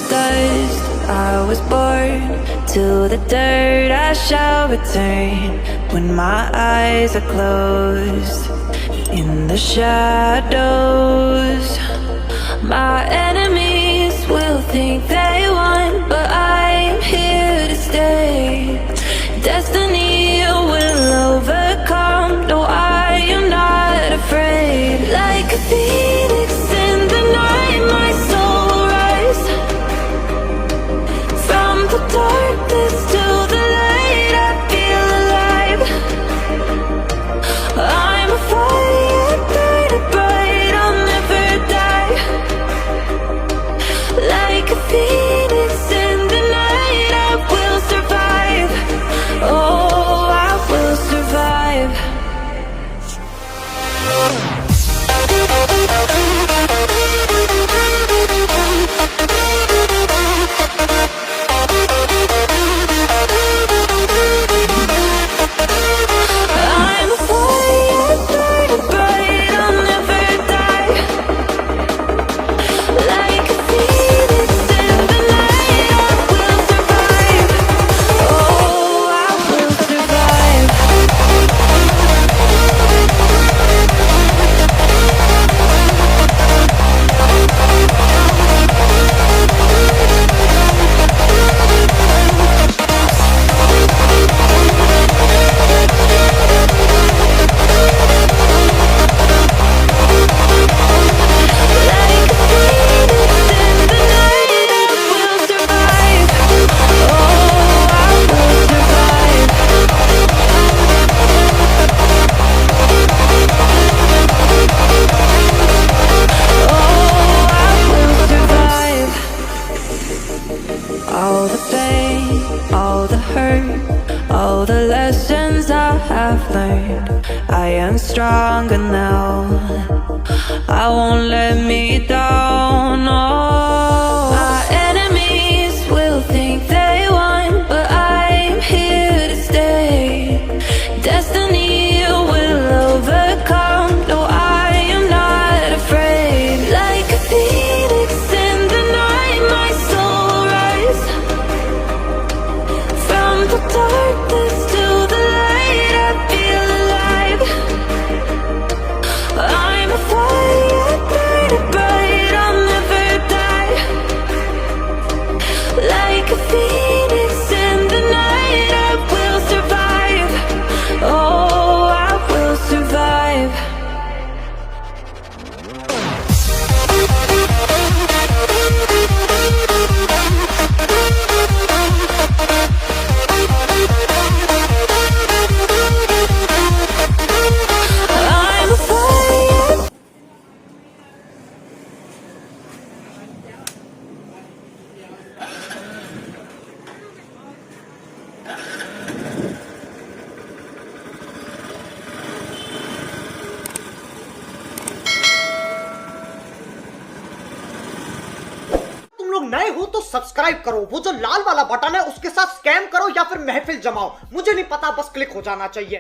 dust I was born, to the dirt I shall return. When my eyes are closed, in the shadows, my enemies will think they won, but I'm here to stay. Destiny will overcome, no, I am not afraid. Like a phoenix in the night, my soul rise. From the darkness to the light, I feel alive. I'm a fire, burning bright, I'll never die. Like a phoenix in the night, I will survive. Oh, I will survive. I'm a fire, burning bright, I'll never die. Like a phoenix in the night, I will survive. Oh, I will survive. Like a phoenix in the night, I will survive. Oh, I will survive. Oh, I will survive. All the pain, all the hurt, all the lessons I have learned, I am stronger now. I won't let me down. Oh, my enemies will think they won, but I'm here to stay. Destiny will overcome, no, I am not afraid. Like a phoenix in the night, my soul rise. From the darkness to the light, I feel alive. I'm a fire, burning bright, I'll never die. Like a phoenix in the night, I will survive. Oh, I will survive. I'm a fire. तुम लोग नए हो तो subscribe करो, वो जो लाल वाला button है उसके साथ स्कैम करो या फिर महफिल जमाओ, मुझे नहीं पता, बस क्लिक हो जाना चाहिए।